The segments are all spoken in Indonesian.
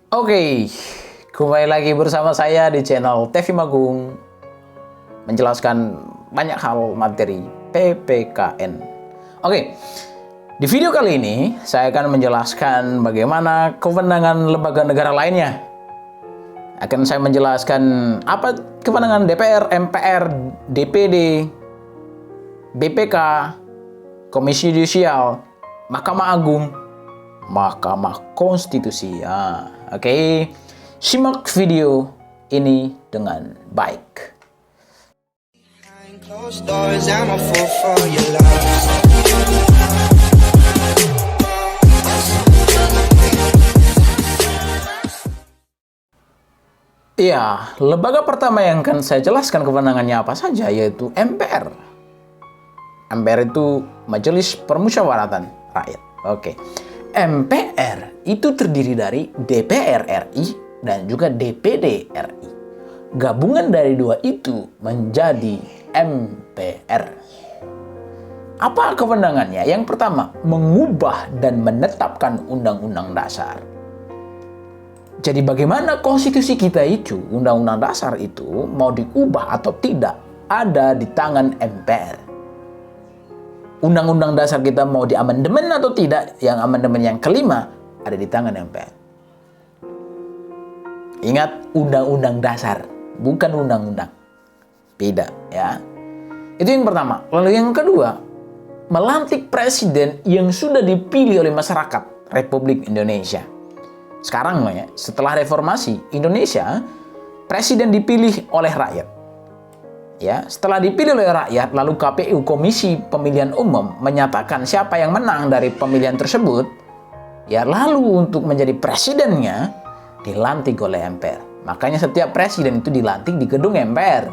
Oke, kembali lagi bersama saya di channel TV Magung menjelaskan banyak hal materi PPKN. Oke, di video kali ini saya akan menjelaskan bagaimana kewenangan lembaga negara lainnya. Akan saya menjelaskan apa kewenangan DPR, MPR, DPD, BPK, Komisi Yudisial, Mahkamah Agung, Mahkamah Konstitusi. Oke, simak video ini dengan baik. Iya, lembaga pertama yang akan saya jelaskan kewenangannya apa saja, yaitu MPR. MPR itu Majelis Permusyawaratan Rakyat. Oke. MPR itu terdiri dari DPR RI dan juga DPD RI. Gabungan dari dua itu menjadi MPR. Apa kewenangannya? Yang pertama, mengubah dan menetapkan undang-undang dasar. Jadi bagaimana konstitusi kita itu, undang-undang dasar itu mau diubah atau tidak, ada di tangan MPR. Undang-undang dasar kita mau diamandemen atau tidak, yang amandemen yang kelima ada di tangan MPR. Ingat, undang-undang dasar, bukan undang-undang. Beda ya. Itu yang pertama. Lalu yang kedua, melantik presiden yang sudah dipilih oleh masyarakat Republik Indonesia. Sekarang ya, setelah reformasi Indonesia, presiden dipilih oleh rakyat. Ya, setelah dipilih oleh rakyat, lalu KPU, Komisi Pemilihan Umum, menyatakan siapa yang menang dari pemilihan tersebut, ya lalu untuk menjadi presidennya dilantik oleh MPR. Makanya setiap presiden itu dilantik di gedung MPR.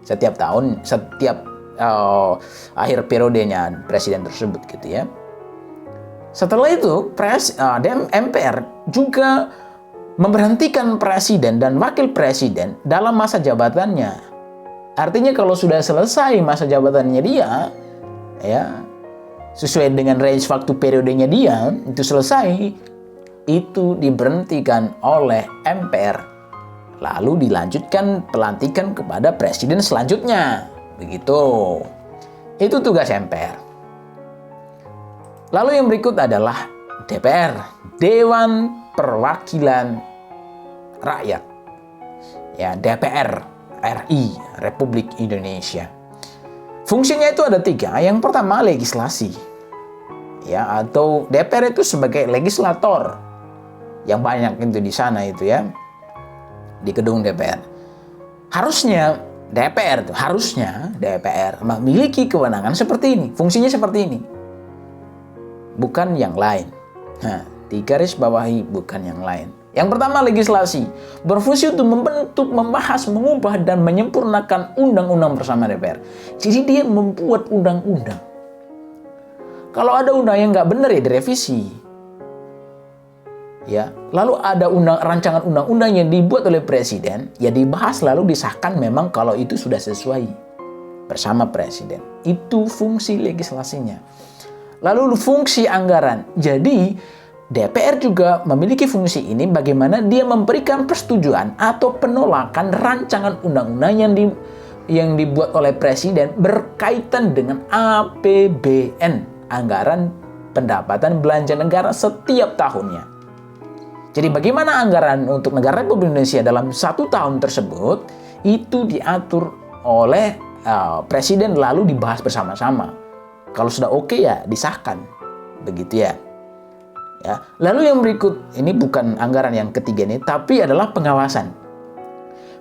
Setiap tahun, setiap akhir periodenya presiden tersebut gitu ya. Setelah itu, MPR juga memberhentikan presiden dan wakil presiden dalam masa jabatannya. Artinya kalau sudah selesai masa jabatannya dia, ya sesuai dengan range waktu periodenya dia, itu selesai, itu diberhentikan oleh MPR. Lalu dilanjutkan pelantikan kepada presiden selanjutnya. Begitu. Itu tugas MPR. Lalu yang berikut adalah DPR, Dewan Perwakilan Rakyat. Ya, DPR RI, Republik Indonesia. Fungsinya itu ada 3. Yang pertama, legislasi. Ya, atau DPR itu sebagai legislator. Yang banyak itu di sana itu ya. Di gedung DPR. Harusnya DPR memiliki kewenangan seperti ini. Fungsinya seperti ini. Bukan yang lain. Nah, digarisbawahi bukan yang lain. Yang pertama, legislasi. Berfungsi untuk membentuk, membahas, mengubah, dan menyempurnakan undang-undang bersama DPR. Jadi dia membuat undang-undang. Kalau ada undang yang nggak benar ya direvisi. Ya, lalu ada rancangan undang-undang yang dibuat oleh presiden, ya dibahas lalu disahkan memang kalau itu sudah sesuai bersama presiden. Itu fungsi legislasinya. Lalu fungsi anggaran. Jadi DPR juga memiliki fungsi ini bagaimana dia memberikan persetujuan atau penolakan rancangan undang-undang yang dibuat oleh presiden berkaitan dengan APBN, anggaran pendapatan belanja negara setiap tahunnya. Jadi bagaimana anggaran untuk negara Republik Indonesia dalam 1 tahun tersebut itu diatur oleh presiden lalu dibahas bersama-sama. Kalau sudah oke ya disahkan. Begitu ya. Ya, lalu yang berikut, ini bukan anggaran yang ketiga ini, tapi adalah pengawasan.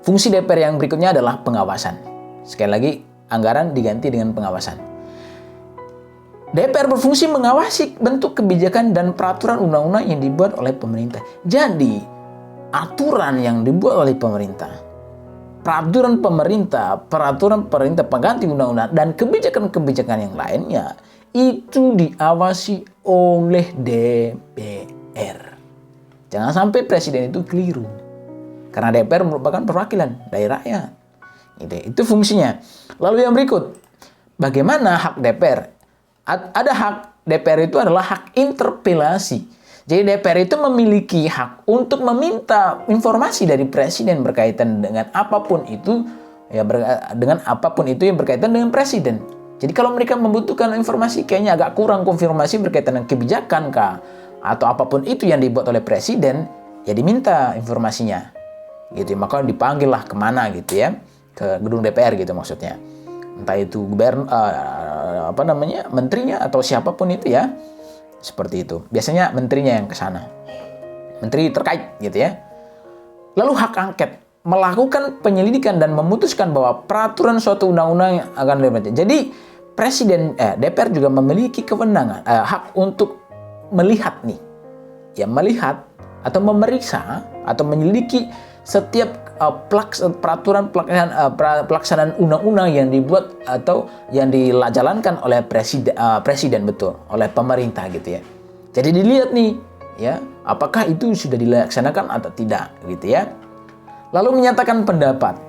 Fungsi DPR yang berikutnya adalah pengawasan. Sekali lagi, anggaran diganti dengan pengawasan. DPR berfungsi mengawasi bentuk kebijakan dan peraturan undang-undang yang dibuat oleh pemerintah. Jadi, aturan yang dibuat oleh pemerintah, peraturan pemerintah pengganti undang-undang, dan kebijakan-kebijakan yang lainnya, itu diawasi oleh DPR. Jangan sampai presiden itu keliru. Karena DPR merupakan perwakilan dari rakyat. Itu fungsinya. Lalu yang berikut, bagaimana hak DPR? Ada hak DPR itu adalah hak interpelasi. Jadi DPR itu memiliki hak untuk meminta informasi dari presiden berkaitan dengan apapun itu, ya dengan apapun itu yang berkaitan dengan presiden. Jadi kalau mereka membutuhkan informasi kayaknya agak kurang konfirmasi berkaitan dengan kebijakan kah atau apapun itu yang dibuat oleh presiden, ya diminta informasinya. Gitu, maka dipanggil lah kemana gitu ya, ke gedung DPR gitu maksudnya. Entah itu menterinya atau siapapun itu ya. Seperti itu. Biasanya menterinya yang ke sana. Menteri terkait gitu ya. Lalu hak angket, melakukan penyelidikan dan memutuskan bahwa peraturan suatu undang-undang akan dibaca. Jadi DPR juga memiliki kewenangan, hak untuk melihat nih. Ya, melihat atau memeriksa atau menyelidiki setiap peraturan pelaksanaan undang-undang yang dibuat atau yang dijalankan oleh presiden betul, oleh pemerintah gitu ya. Jadi dilihat nih ya, apakah itu sudah dilaksanakan atau tidak gitu ya. Lalu menyatakan pendapat.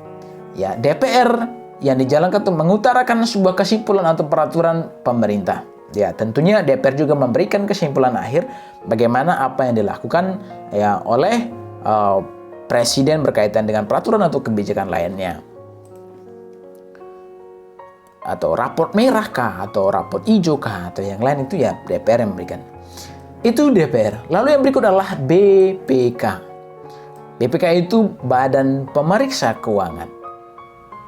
Ya, DPR yang dijalankan untuk mengutarakan sebuah kesimpulan atau peraturan pemerintah. Ya, tentunya DPR juga memberikan kesimpulan akhir bagaimana apa yang dilakukan ya oleh presiden berkaitan dengan peraturan atau kebijakan lainnya. Atau raport merah kah, atau raport hijau kah, atau yang lain itu ya DPR yang memberikan. Itu DPR. Lalu yang berikut adalah BPK. BPK itu Badan Pemeriksa Keuangan.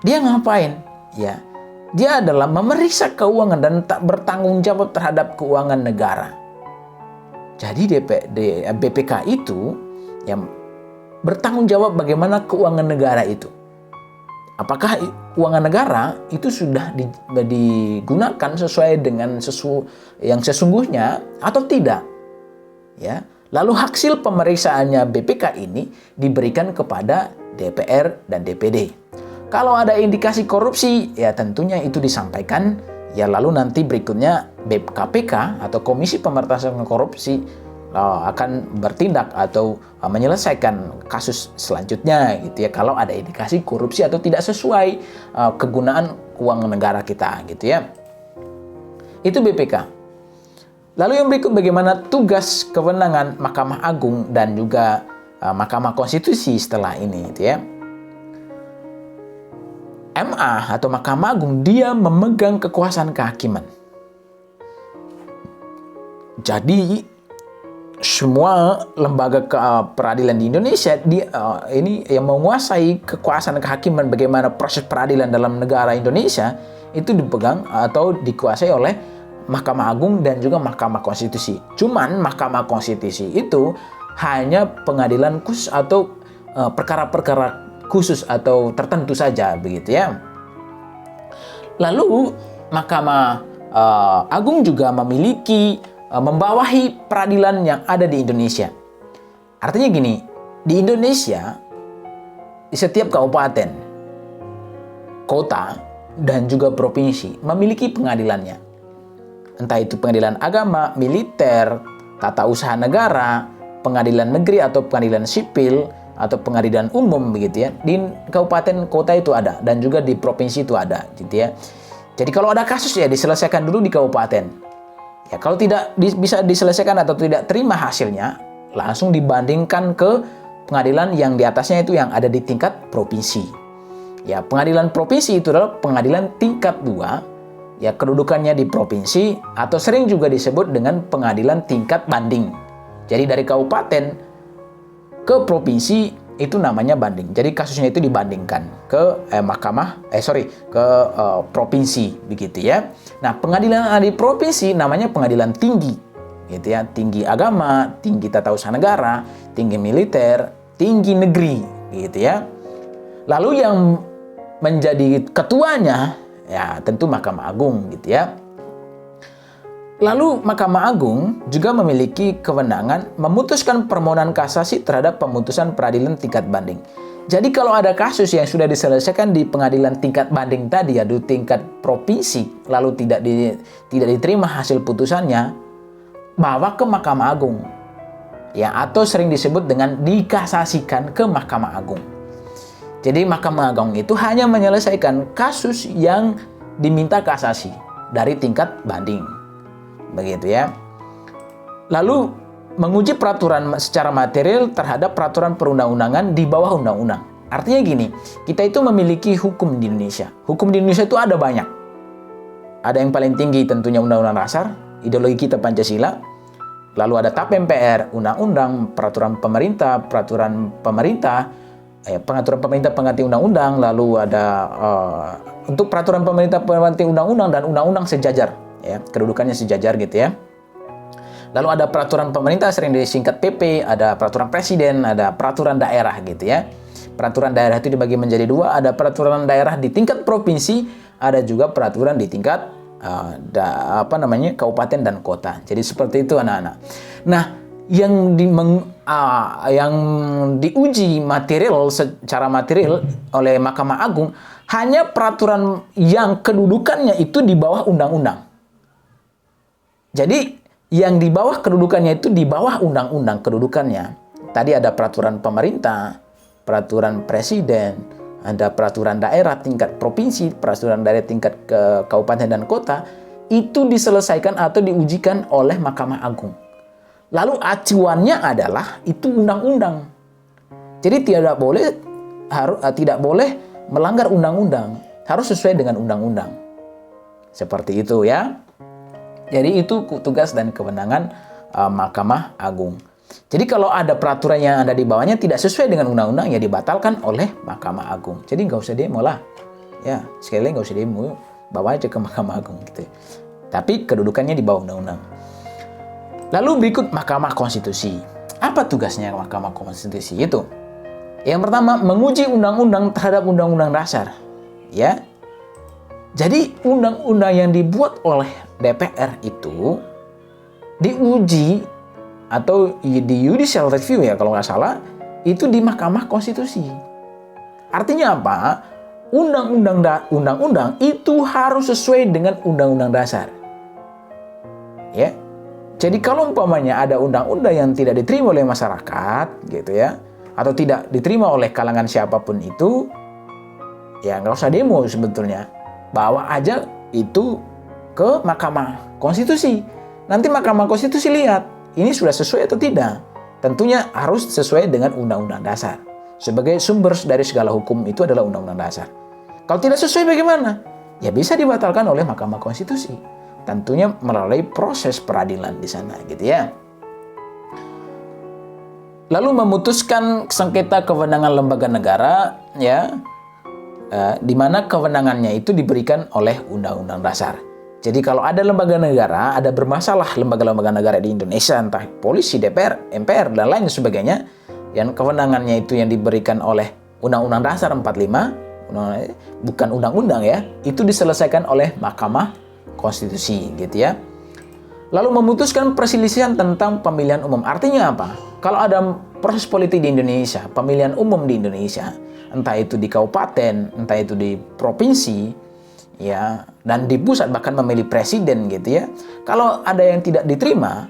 Dia ngapain? Ya, dia adalah memeriksa keuangan dan tak bertanggung jawab terhadap keuangan negara. Jadi BPK itu yang bertanggung jawab bagaimana keuangan negara itu. Apakah keuangan negara itu sudah digunakan sesuai dengan yang sesungguhnya atau tidak? Ya. Lalu hasil pemeriksaannya BPK ini diberikan kepada DPR dan DPD. Kalau ada indikasi korupsi, ya tentunya itu disampaikan. Ya lalu nanti berikutnya KPK atau Komisi Pemberantasan Korupsi akan bertindak atau menyelesaikan kasus selanjutnya gitu ya, kalau ada indikasi korupsi atau tidak sesuai kegunaan keuangan negara kita gitu ya. Itu BPK. Lalu yang berikut bagaimana tugas kewenangan Mahkamah Agung dan juga Mahkamah Konstitusi setelah ini gitu ya. MA atau Mahkamah Agung dia memegang kekuasaan kehakiman. Jadi semua lembaga peradilan di Indonesia ini yang menguasai kekuasaan kehakiman, bagaimana proses peradilan dalam negara Indonesia itu dipegang atau dikuasai oleh Mahkamah Agung dan juga Mahkamah Konstitusi. Cuman Mahkamah Konstitusi itu hanya pengadilan khusus atau perkara-perkara khusus atau tertentu saja begitu ya. Lalu Mahkamah Agung juga membawahi peradilan yang ada di Indonesia. Artinya gini, di Indonesia di setiap kabupaten, kota, dan juga provinsi memiliki pengadilannya. Entah itu pengadilan agama, militer, tata usaha negara, pengadilan negeri atau pengadilan sipil, atau pengadilan umum begitu ya. Di kabupaten kota itu ada dan juga di provinsi itu ada gitu ya. Jadi kalau ada kasus ya diselesaikan dulu di kabupaten. Ya, kalau tidak bisa diselesaikan atau tidak terima hasilnya, langsung dibandingkan ke pengadilan yang di atasnya itu yang ada di tingkat provinsi. Ya, pengadilan provinsi itu adalah pengadilan tingkat 2, ya kedudukannya di provinsi atau sering juga disebut dengan pengadilan tingkat banding. Jadi dari kabupaten ke provinsi itu namanya banding. Jadi kasusnya itu dibandingkan ke provinsi begitu ya. Nah, pengadilan di provinsi namanya pengadilan tinggi gitu ya, tinggi agama, tinggi tata usaha negara, tinggi militer, tinggi negeri gitu ya. Lalu yang menjadi ketuanya ya tentu Mahkamah Agung gitu ya. Lalu Mahkamah Agung juga memiliki kewenangan memutuskan permohonan kasasi terhadap pemutusan peradilan tingkat banding. Jadi kalau ada kasus yang sudah diselesaikan di pengadilan tingkat banding tadi ya, di tingkat provinsi, lalu tidak diterima hasil putusannya, bawa ke Mahkamah Agung. Ya, atau sering disebut dengan dikasasikan ke Mahkamah Agung. Jadi Mahkamah Agung itu hanya menyelesaikan kasus yang diminta kasasi dari tingkat banding. Begitu ya. Lalu menguji peraturan secara material terhadap peraturan perundang-undangan di bawah undang-undang. Artinya gini, kita itu memiliki hukum di Indonesia. Hukum di Indonesia itu ada banyak. Ada yang paling tinggi tentunya Undang-Undang Dasar, ideologi kita Pancasila. Lalu ada TAP MPR, undang-undang, peraturan pemerintah, pengaturan pemerintah pengganti undang-undang. Lalu ada untuk peraturan pemerintah pengganti undang-undang dan undang-undang sejajar, ya, kedudukannya sejajar gitu ya. Lalu ada peraturan pemerintah sering disingkat PP, ada peraturan presiden, ada peraturan daerah gitu ya. Peraturan daerah itu dibagi menjadi dua, ada peraturan daerah di tingkat provinsi, ada juga peraturan di tingkat kabupaten dan kota. Jadi seperti itu anak-anak. Nah, yang diuji secara material oleh Mahkamah Agung hanya peraturan yang kedudukannya itu di bawah undang-undang. Jadi yang di bawah kedudukannya itu di bawah undang-undang kedudukannya. Tadi ada peraturan pemerintah, peraturan presiden, ada peraturan daerah tingkat provinsi, peraturan daerah tingkat kabupaten dan kota, itu diselesaikan atau diujikan oleh Mahkamah Agung. Lalu acuannya adalah itu undang-undang. Jadi tidak boleh melanggar undang-undang, harus sesuai dengan undang-undang. Seperti itu ya. Jadi itu tugas dan kewenangan Mahkamah Agung. Jadi kalau ada peraturan yang ada di bawahnya tidak sesuai dengan undang-undang, ya dibatalkan oleh Mahkamah Agung. Jadi nggak usah demo lah. Ya, sekali lagi nggak usah demo, bawa aja ke Mahkamah Agung gitu. Tapi kedudukannya di bawah undang-undang. Lalu berikut Mahkamah Konstitusi. Apa tugasnya Mahkamah Konstitusi itu? Yang pertama, menguji undang-undang terhadap undang-undang dasar. Ya. Jadi undang-undang yang dibuat oleh DPR itu diuji atau di judicial review ya kalau nggak salah, itu di Mahkamah Konstitusi. Artinya apa? Undang-undang itu harus sesuai dengan undang-undang dasar. Ya. Jadi kalau umpamanya ada undang-undang yang tidak diterima oleh masyarakat gitu ya, atau tidak diterima oleh kalangan siapapun itu, ya nggak usah demo sebetulnya. Bawa aja itu ke Mahkamah Konstitusi. Nanti Mahkamah Konstitusi lihat ini sudah sesuai atau tidak. Tentunya harus sesuai dengan Undang-Undang Dasar. Sebagai sumber dari segala hukum itu adalah Undang-Undang Dasar. Kalau tidak sesuai bagaimana? Ya bisa dibatalkan oleh Mahkamah Konstitusi. Tentunya melalui proses peradilan di sana gitu ya. Lalu memutuskan sengketa kewenangan lembaga negara ya. Di mana kewenangannya itu diberikan oleh Undang-Undang Dasar. Jadi kalau ada lembaga negara, ada bermasalah lembaga-lembaga negara di Indonesia, entah polisi, DPR, MPR, dan lain sebagainya, yang kewenangannya itu yang diberikan oleh Undang-Undang Dasar 45, bukan undang-undang ya, itu diselesaikan oleh Mahkamah Konstitusi gitu ya. Lalu memutuskan perselisihan tentang pemilihan umum. Artinya apa? Kalau ada proses politik di Indonesia, pemilihan umum di Indonesia, entah itu di kabupaten, entah itu di provinsi, ya, dan di pusat bahkan memilih presiden gitu ya. Kalau ada yang tidak diterima,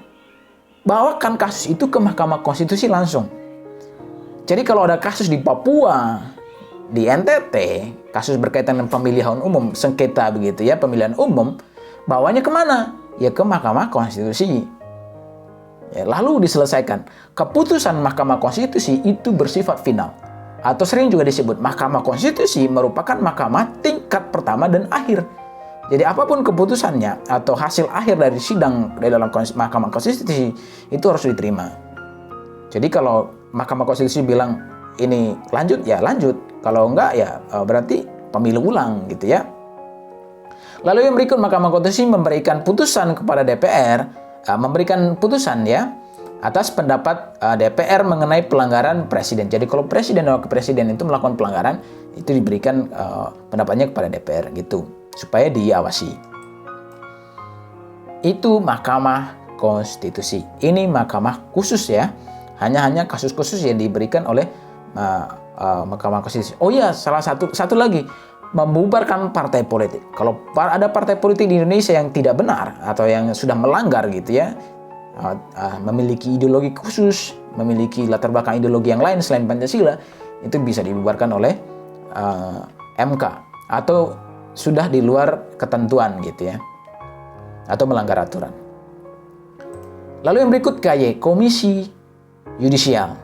bawakan kasus itu ke Mahkamah Konstitusi langsung. Jadi kalau ada kasus di Papua, di NTT, kasus berkaitan dengan pemilihan umum, sengketa begitu ya, pemilihan umum, bawanya kemana? Ya ke Mahkamah Konstitusi. Ya, lalu diselesaikan. Keputusan Mahkamah Konstitusi itu bersifat final. Atau sering juga disebut Mahkamah Konstitusi merupakan mahkamah tingkat pertama dan akhir. Jadi apapun keputusannya atau hasil akhir dari sidang di dalam Mahkamah Konstitusi itu harus diterima. Jadi kalau Mahkamah Konstitusi bilang ini lanjut, ya lanjut. Kalau enggak, ya berarti pemilu ulang gitu ya. Lalu yang berikut, Mahkamah Konstitusi memberikan putusan kepada DPR, memberikan putusan ya atas pendapat DPR mengenai pelanggaran presiden. Jadi kalau presiden dan wakil presiden itu melakukan pelanggaran, itu diberikan pendapatnya kepada DPR gitu, supaya diawasi. Itu Mahkamah Konstitusi. Ini mahkamah khusus ya. Hanya kasus khusus yang diberikan oleh Mahkamah Konstitusi. Oh iya, satu lagi, membubarkan partai politik. Kalau ada partai politik di Indonesia yang tidak benar atau yang sudah melanggar gitu ya, memiliki ideologi khusus, memiliki latar belakang ideologi yang lain selain Pancasila, itu bisa dibubarkan oleh MK atau sudah di luar ketentuan gitu ya, atau melanggar aturan. Lalu yang berikut KY, Komisi Yudisial.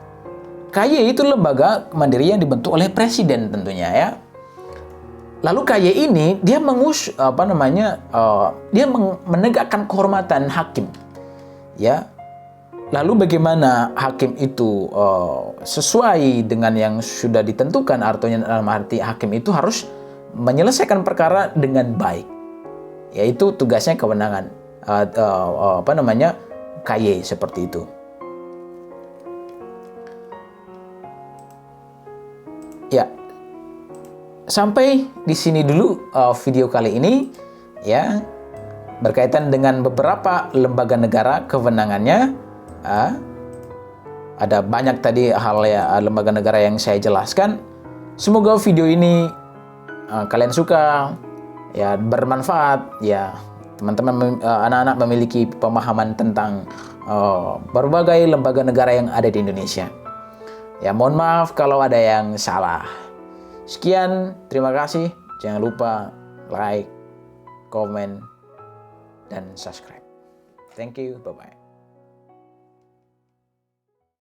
KY itu lembaga mandiri yang dibentuk oleh presiden tentunya ya. Lalu KY ini dia menegakkan kehormatan hakim. Ya. Lalu bagaimana hakim itu sesuai dengan yang sudah ditentukan, artinya dalam arti hakim itu harus menyelesaikan perkara dengan baik. Yaitu tugasnya kewenangan KY seperti itu. Ya. Sampai di sini dulu video kali ini ya, berkaitan dengan beberapa lembaga negara kewenangannya. Ada banyak tadi hal ya, lembaga negara yang saya jelaskan. Semoga video ini kalian suka ya, bermanfaat ya. Teman-teman anak-anak memiliki pemahaman tentang berbagai lembaga negara yang ada di Indonesia. Ya, mohon maaf kalau ada yang salah. Sekian, terima kasih. Jangan lupa like, comment, dan subscribe. Thank you, bye-bye.